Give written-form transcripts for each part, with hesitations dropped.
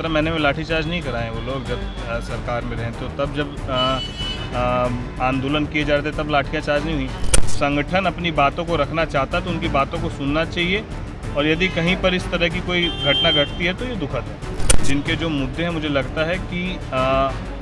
17 महीने में लाठीचार्ज नहीं कराए वो लोग जब सरकार में रहे, तो तब जब आंदोलन किए जा रहे थे तब लाठियाँ चार्ज नहीं हुई। संगठन अपनी बातों को रखना चाहता तो उनकी बातों को सुनना चाहिए, और यदि कहीं पर इस तरह की कोई घटना घटती है तो ये दुखद है। जिनके जो मुद्दे हैं, मुझे लगता है कि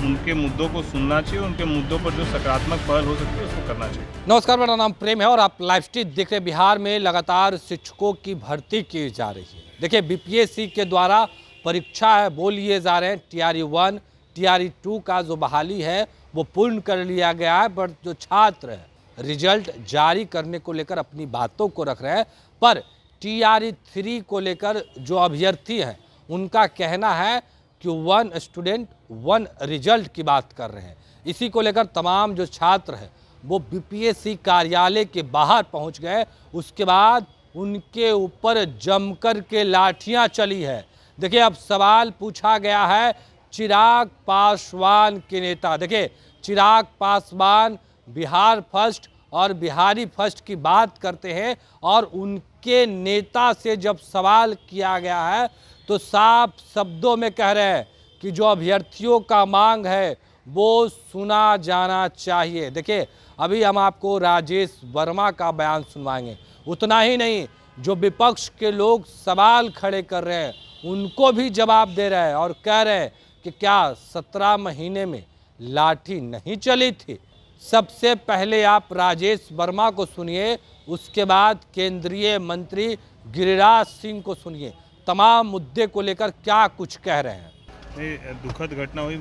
उनके मुद्दों को सुनना चाहिए, उनके मुद्दों पर जो सकारात्मक पहल हो सकती है उसको करना चाहिए। नमस्कार, मेरा नाम प्रेम है और आप लाइव स्ट्रीट देख रहे। बिहार में लगातार शिक्षकों की भर्ती की जा रही है। देखिए, बीपीएससी के द्वारा परीक्षा है वो लिए जा रहे हैं। TRE 1 TRE 2 का जो बहाली है वो पूर्ण कर लिया गया है, पर जो छात्र है रिजल्ट जारी करने को लेकर अपनी बातों को रख रहे हैं। पर TRE 3 को लेकर जो अभ्यर्थी हैं उनका कहना है कि 1 स्टूडेंट 1 रिजल्ट की बात कर रहे हैं। इसी को लेकर तमाम जो छात्र हैं वो बीपीएससी कार्यालय के बाहर पहुंच गए। उसके बाद उनके ऊपर जमकर के लाठियां चली है। देखिए, अब सवाल पूछा गया है चिराग पासवान के नेता। देखिए, चिराग पासवान बिहार फर्स्ट और बिहारी फर्स्ट की बात करते हैं, और उनके नेता से जब सवाल किया गया है तो साफ शब्दों में कह रहे हैं कि जो अभ्यर्थियों का मांग है वो सुना जाना चाहिए। देखिए, अभी हम आपको राजेश वर्मा का बयान सुनवाएंगे। उतना ही नहीं, जो विपक्ष के लोग सवाल खड़े कर रहे हैं उनको भी जवाब दे रहे हैं और कह रहे हैं कि क्या 17 महीने में लाठी नहीं चली थी। सबसे पहले आप राजेश वर्मा को सुनिए, उसके बाद केंद्रीय मंत्री गिरिराज सिंह को सुनिए। तमाम मुद्दे को लेकर क्या कुछ कह रहे हैं। नहीं, दुखद घटना हुई।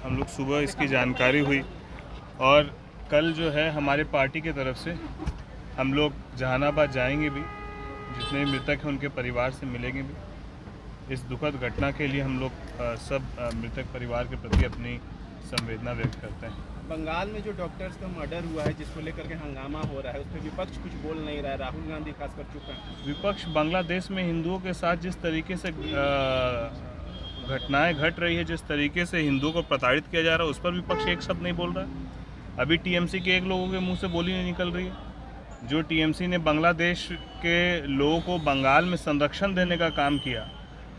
हम लोग सुबह इसकी जानकारी हुई, और कल जो है हमारे पार्टी की तरफ से हम लोग जहानाबाद जाएंगे भी, जितने मृतक हैं उनके परिवार से मिलेंगे भी। इस दुखद घटना के लिए हम लोग सब मृतक परिवार के प्रति अपनी संवेदना व्यक्त करते हैं। बंगाल में जो डॉक्टर्स का मर्डर हुआ है, जिसको लेकर के हंगामा हो रहा है, उस पर विपक्ष कुछ बोल नहीं रहा है। राहुल गांधी खासकर चुप हैं। विपक्ष बांग्लादेश में हिंदुओं के साथ जिस तरीके से घटनाएं घट रही है, जिस तरीके से हिंदुओं को प्रताड़ित किया जा रहा है, उस पर विपक्ष एक शब्द नहीं बोल रहा है। अभी टीएमसी के एक लोगों के मुंह से बोली नहीं निकल रही है। जो टीएमसी ने बांग्लादेश के लोगों को बंगाल में संरक्षण देने का काम किया,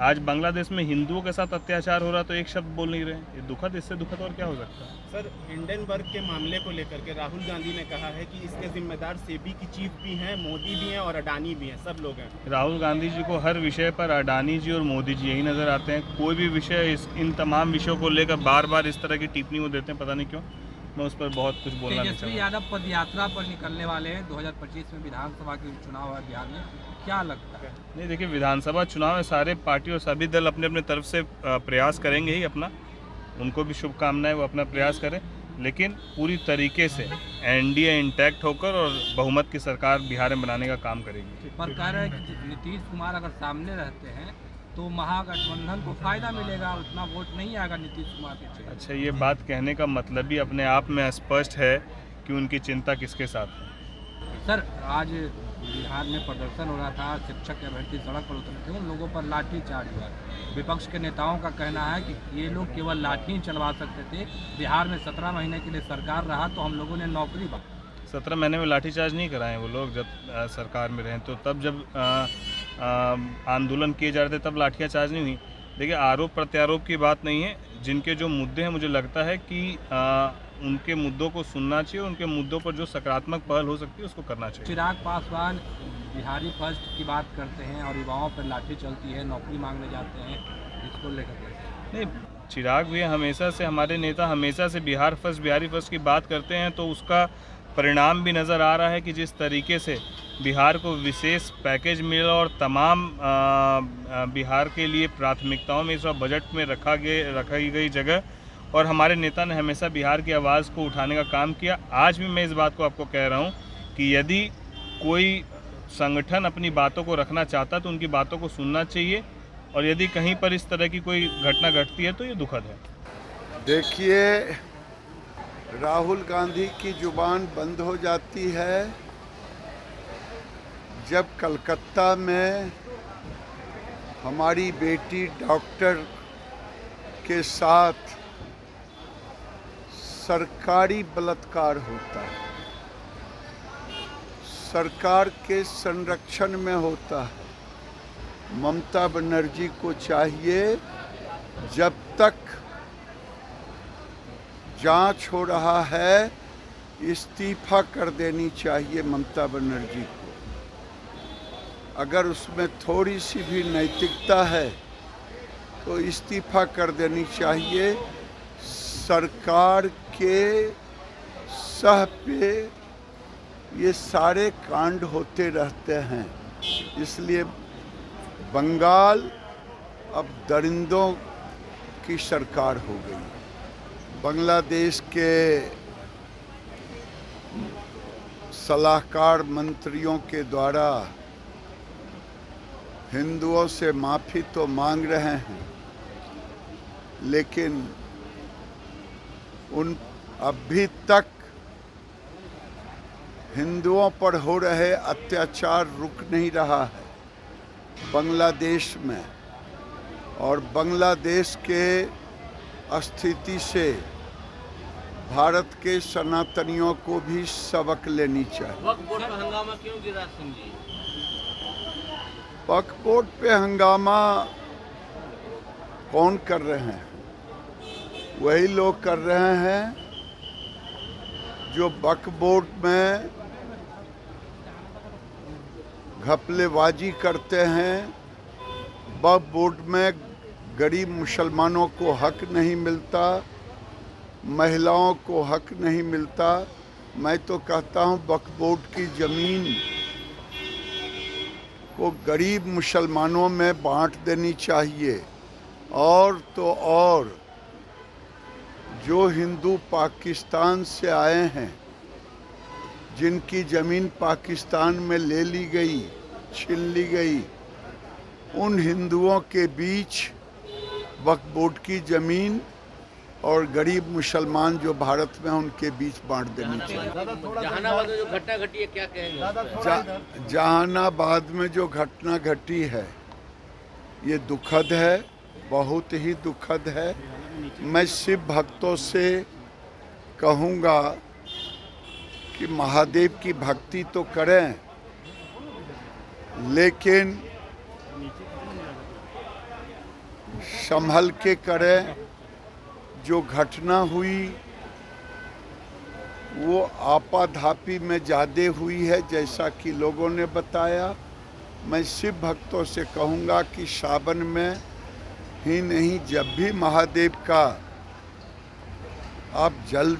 आज बांग्लादेश में हिंदुओं के साथ अत्याचार हो रहा, तो एक शब्द बोल नहीं रहे। ये दुखद, इससे दुखद और क्या हो सकता है। सर, हिंडनबर्ग के मामले को लेकर के राहुल गांधी ने कहा है कि इसके जिम्मेदार सेबी की चीफ भी हैं, मोदी भी हैं और अडानी भी हैं, सब लोग हैं। राहुल गांधी जी को हर विषय पर अडानी जी और मोदी जी यही नज़र आते हैं। कोई भी विषय, इन तमाम विषयों को लेकर बार बार इस तरह की टिप्पणी वो देते हैं, पता नहीं क्यों। मैं उस पर बहुत कुछ बोलना नहीं चाहता। तेजस्वी यादव पद यात्रा पर निकलने वाले हैं। 2025 में विधानसभा के चुनाव है बिहार में, क्या लगता है? नहीं, देखिए, विधानसभा चुनाव में सारे पार्टी और सभी दल अपने अपने तरफ से प्रयास करेंगे ही अपना। उनको भी शुभकामनाएं, वो अपना प्रयास करें, लेकिन पूरी तरीके से एनडीए इंटैक्ट होकर और बहुमत की सरकार बिहार में बनाने का काम करेगी। पर कह रहे हैं कि नीतीश कुमार अगर सामने रहते हैं तो महागठबंधन को फायदा मिलेगा, उतना वोट नहीं आएगा नीतीश कुमार के। अच्छा, ये बात कहने का मतलब ही अपने आप में स्पष्ट है कि उनकी चिंता किसके साथ है। सर, आज बिहार में प्रदर्शन हो रहा था, शिक्षक के अभ्यर्थी सड़क पर उतरे थे, उन लोगों पर लाठी चार्ज हुआ। विपक्ष के नेताओं का कहना है कि ये लोग केवल लाठी चलवा सकते थे। बिहार में 17 महीने के लिए सरकार रहा तो हम लोगों ने नौकरी पा। 17 महीने में लाठीचार्ज नहीं कराए वो लोग जब सरकार में रहे, तो तब जब आंदोलन किए जा रहे थे तब लाठियाँ चार्ज नहीं हुई। देखिए, आरोप प्रत्यारोप की बात नहीं है। जिनके जो मुद्दे हैं, मुझे लगता है कि उनके मुद्दों को सुनना चाहिए, उनके मुद्दों पर जो सकारात्मक पहल हो सकती है उसको करना चाहिए। चिराग पासवान बिहारी फर्स्ट की बात करते हैं और युवाओं पर लाठी चलती है, नौकरी मांगने जाते हैं, इसको लेकर नहीं, चिराग भी हमेशा से, हमारे नेता हमेशा से बिहार फर्स्ट बिहारी फर्स्ट की बात करते हैं, तो उसका परिणाम भी नज़र आ रहा है कि जिस तरीके से बिहार को विशेष पैकेज मिला और तमाम बिहार के लिए प्राथमिकताओं में इस बार बजट में रखी गई जगह, और हमारे नेता ने हमेशा बिहार की आवाज़ को उठाने का काम किया। आज भी मैं इस बात को आपको कह रहा हूँ कि यदि कोई संगठन अपनी बातों को रखना चाहता तो उनकी बातों को सुनना चाहिए, और यदि कहीं पर इस तरह की कोई घटना घटती है तो ये दुखद है। देखिए, राहुल गांधी की जुबान बंद हो जाती है जब कलकत्ता में हमारी बेटी डॉक्टर के साथ सरकारी बलात्कार होता है, सरकार के संरक्षण में होता है। ममता बनर्जी को चाहिए जब तक जांच हो रहा है इस्तीफा कर देनी चाहिए ममता बनर्जी को। अगर उसमें थोड़ी सी भी नैतिकता है तो इस्तीफा कर देनी चाहिए। सरकार के सह पे ये सारे कांड होते रहते हैं, इसलिए बंगाल अब दरिंदों की सरकार हो गई। बांग्लादेश के सलाहकार मंत्रियों के द्वारा हिंदुओं से माफ़ी तो मांग रहे हैं, लेकिन उन अभी तक हिंदुओं पर हो रहे अत्याचार रुक नहीं रहा है बांग्लादेश में। और बांग्लादेश के स्थिति से भारत के सनातनियों को भी सबक लेनी चाहिए। वक्फ बोर्ड पर हंगामा क्यों गिरिराज सिंह जी? वक्फ बोर्ड पे हंगामा कौन कर रहे हैं? वही लोग कर रहे हैं जो वक्फ बोर्ड में घपलेबाजी करते हैं। वक्फ बोर्ड में गरीब मुसलमानों को हक नहीं मिलता, महिलाओं को हक नहीं मिलता। मैं तो कहता हूँ वक्फ बोर्ड की ज़मीन को गरीब मुसलमानों में बांट देनी चाहिए। और तो और जो हिंदू पाकिस्तान से आए हैं, जिनकी ज़मीन पाकिस्तान में ले ली गई, छीन ली गई, उन हिंदुओं के बीच वक्फ बोर्ड की ज़मीन और गरीब मुसलमान जो भारत में उनके बीच बांट देनी चाहिए। जहानाबाद में जो घटना घटी है, क्या कहेंगे? जहानाबाद में जो घटना घटी है ये दुखद है, बहुत ही दुखद है। मैं शिव भक्तों से कहूँगा कि महादेव की भक्ति तो करें, लेकिन संभल के करें। जो घटना हुई वो आपाधापी में ज़्यादा हुई है, जैसा कि लोगों ने बताया। मैं शिव भक्तों से कहूँगा कि सावन में ही नहीं, जब भी महादेव का आप जल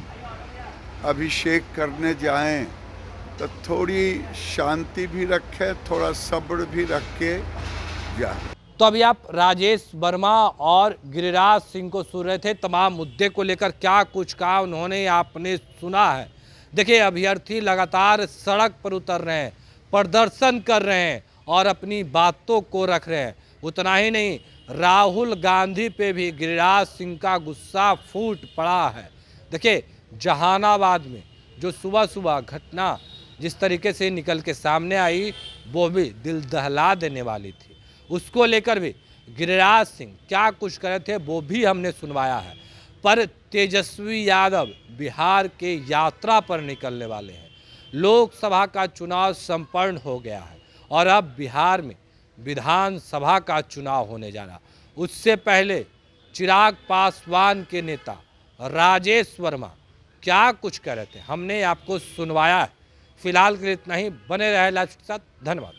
अभिषेक करने जाएं तो थोड़ी शांति भी रखें, थोड़ा सब्र भी रख के जाएं। तो अभी आप राजेश वर्मा और गिरिराज सिंह को सुन रहे थे। तमाम मुद्दे को लेकर क्या कुछ कहा उन्होंने, आपने सुना है। देखिए, अभ्यर्थी लगातार सड़क पर उतर रहे हैं, प्रदर्शन कर रहे हैं और अपनी बातों को रख रहे हैं। उतना ही नहीं, राहुल गांधी पे भी गिरिराज सिंह का गुस्सा फूट पड़ा है। देखिए, जहानाबाद में जो सुबह सुबह घटना जिस तरीके से निकल के सामने आई, वो भी दिल दहला देने वाली थी। उसको लेकर भी गिरिराज सिंह क्या कुछ करे थे वो भी हमने सुनवाया है। पर तेजस्वी यादव बिहार के यात्रा पर निकलने वाले हैं। लोकसभा का चुनाव संपन्न हो गया है और अब बिहार में विधानसभा का चुनाव होने जा रहा। उससे पहले चिराग पासवान के नेता राजेश वर्मा क्या कुछ कह रहे थे हमने आपको सुनवाया है। फिलहाल के लिए इतना ही। बने रहे लाइव के साथ। धन्यवाद।